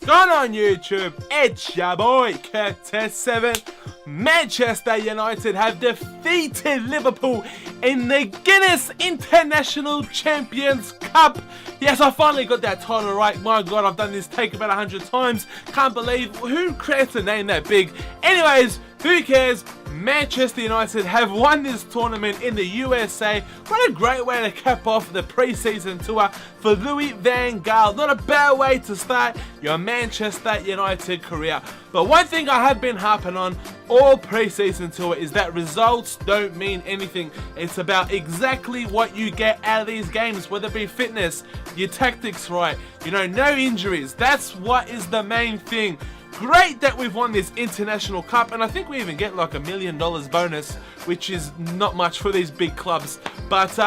going on YouTube? It's your boy Curtis7. Manchester United have defeated Liverpool in the Guinness International Champions Cup. Yes, I finally got that title right. My God, I've done this take about 100 times. Can't believe who creates a name that big. Anyways, who cares? Manchester United have won this tournament in the USA. What a great way to cap off the pre-season tour for Louis van Gaal. Not a bad way to start your Manchester United career. But one thing I have been harping on all pre-season tour is that results don't mean anything. It's about exactly what you get out of these games, whether it be fitness, your tactics right, no injuries. That's what is the main thing. Great that we've won this international cup, and I think we even get like $1 million bonus, which is not much for these big clubs. But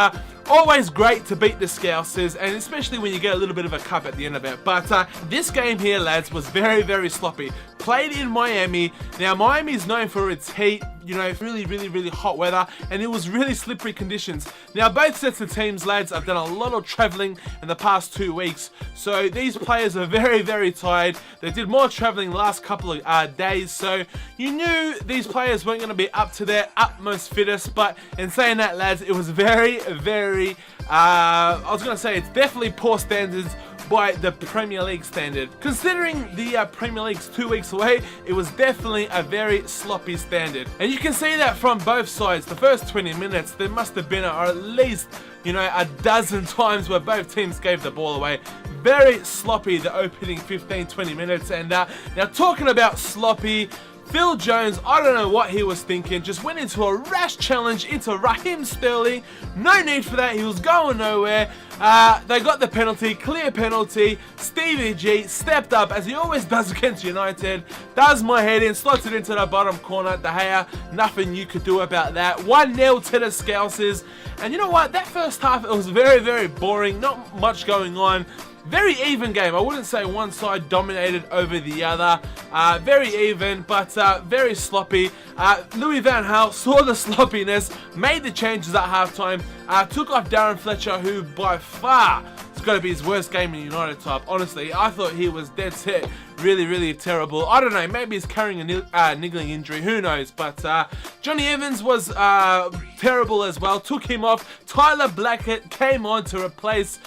always great to beat the Scousers, and especially when you get a little bit of a cup at the end of it. But this game here, lads, was very, very sloppy. Played in Miami. Now, Miami is known for its heat, really hot weather, and it was really slippery conditions. Now, both sets of teams, lads, have done a lot of traveling in the past 2 weeks, so these players are very, very tired. They did more traveling the last couple of days, so you knew these players weren't going to be up to their utmost fittest. But in saying that, lads, it was very, I was going to say it's definitely poor standards by the Premier League standard. Considering the Premier League's 2 weeks away, it was definitely a very sloppy standard. And you can see that from both sides. The first 20 minutes, there must have been at least, a dozen times where both teams gave the ball away. Very sloppy, the opening 15-20 minutes. And now talking about sloppy, Phil Jones, I don't know what he was thinking, just went into a rash challenge into Raheem Sterling. No need for that, he was going nowhere. They got the penalty, clear penalty. Stevie G stepped up, as he always does against United. Does my head in, slots it into the bottom corner. De Gea, nothing you could do about that. 1-0 to the Scousers. And you know what, that first half, it was very boring, not much going on. Very even game. I wouldn't say one side dominated over the other. Very even, but very sloppy. Louis van Gaal saw the sloppiness, made the changes at halftime, took off Darren Fletcher, who by far it's got to be his worst game in United type. Honestly, I thought he was dead set. Really terrible. I don't know, maybe he's carrying a niggling injury, who knows. But Jonny Evans was terrible as well. Took him off. Tyler Blackett came on to replace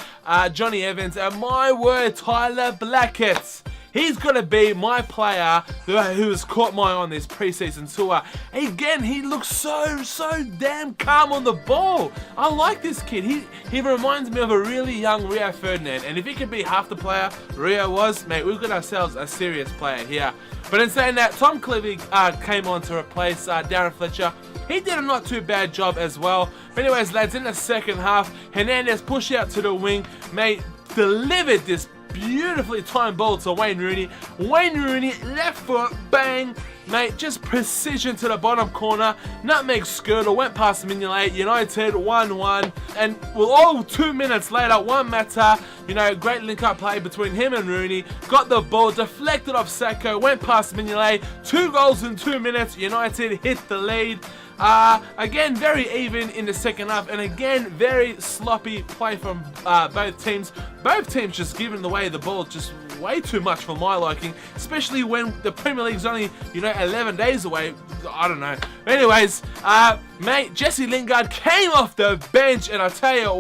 Jonny Evans. And my word, Tyler Blackett, he's going to be my player who has caught my eye on this preseason tour. Again, he looks so damn calm on the ball. I like this kid. He reminds me of a really young Rio Ferdinand. And if he could be half the player Rio was, mate, we've got ourselves a serious player here. But in saying that, Tom Cleary came on to replace Darren Fletcher. He did a not too bad job as well. But anyways, lads, in the second half, Hernandez pushed out to the wing, mate, delivered this beautifully timed ball to Wayne Rooney. Wayne Rooney, left foot, bang, mate, just precision to the bottom corner. Nutmeg skirtle, went past Mignolet. United 1-1. And well, all 2 minutes later, Juan Mata, great link-up play between him and Rooney. Got the ball, deflected off Sacco, went past Mignolet. 2 goals in 2 minutes. United hit the lead. Again, very even in the second half, and again, very sloppy play from both teams. Both teams just giving away the ball just way too much for my liking, especially when the Premier League's only, 11 days away. I don't know. Anyways, mate, Jesse Lingard came off the bench, and I tell you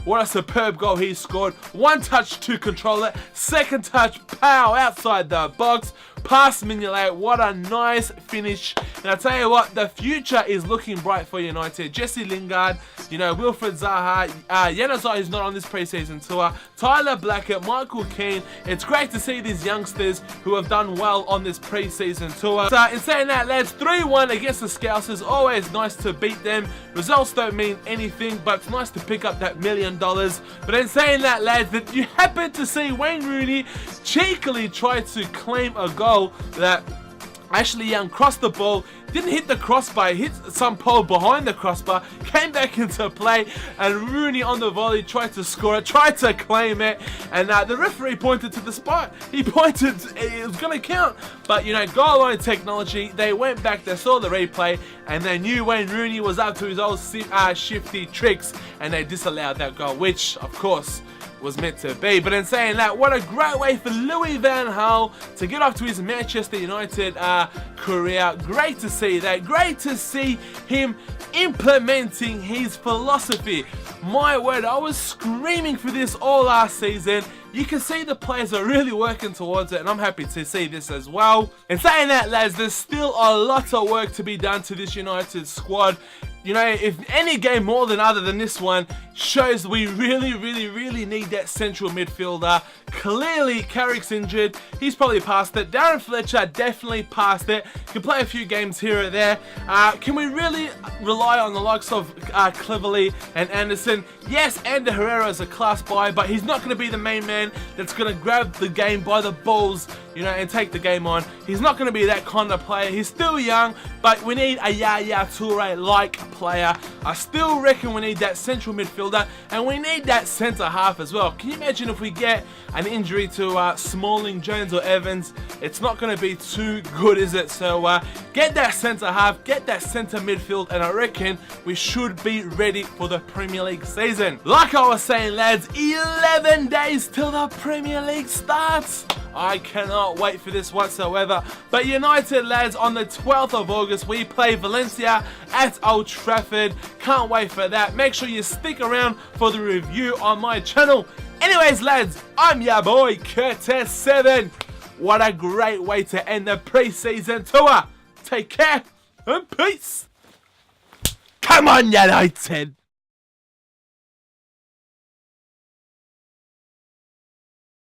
what a superb goal he scored. One touch to control it, second touch, pow, outside the box, past Mignolet. What a nice finish. And I tell you what, the future is looking bright for United. Jesse Lingard, Wilfred Zaha, Januzaj is not on this preseason tour, Tyler Blackett, Michael Keane. It's great to see these youngsters who have done well on this preseason tour. So in saying that, lads, 3-1 against the Scousers. Always nice to beat them. Results don't mean anything, but it's nice to pick up that $1 million. But in saying that, lads, that you happen to see Wayne Rooney cheekily try to claim a goal that Ashley Young crossed the ball, didn't hit the crossbar, hit some pole behind the crossbar, came back into play, and Rooney on the volley tried to score it, tried to claim it, and the referee pointed to the spot. He pointed, it was going to count. But, goal line technology, they went back, they saw the replay, and they knew Wayne Rooney was up to his old shifty tricks, and they disallowed that goal, which, of course, was meant to be. But in saying that, what a great way for Louis van Gaal to get off to his Manchester United career. Great to see that. Great to see him implementing his philosophy. My word, I was screaming for this all last season. You can see the players are really working towards it, and I'm happy to see this as well. In saying that, lads, there's still a lot of work to be done to this United squad. You know, if any game more than other than this one shows we really need that central midfielder. Clearly, Carrick's injured. He's probably past it. Darren Fletcher definitely past it. Can play a few games here or there. Can we really rely on the likes of Cleverley and Anderson? Yes, Ander Herrera is a class buy, but he's not going to be the main man that's going to grab the game by the balls, you know, and take the game on. He's not going to be that kind of player. He's still young, but we need a Yaya Toure-like player. I still reckon we need that central midfielder, and we need that centre half as well. Can you imagine if we get an injury to Smalling, Jones or Evans? It's not going to be too good, is it? So get that centre half, get that centre midfield, and I reckon we should be ready for the Premier League season. Like I was saying, lads, 11 days till the Premier League starts. I cannot wait for this whatsoever. But United, lads, on the 12th of August, we play Valencia at Old Trafford. Can't wait for that. Make sure you stick around for the review on my channel. Anyways, lads, I'm your boy, Curtis7. What a great way to end the pre-season tour. Take care and peace. Come on, United.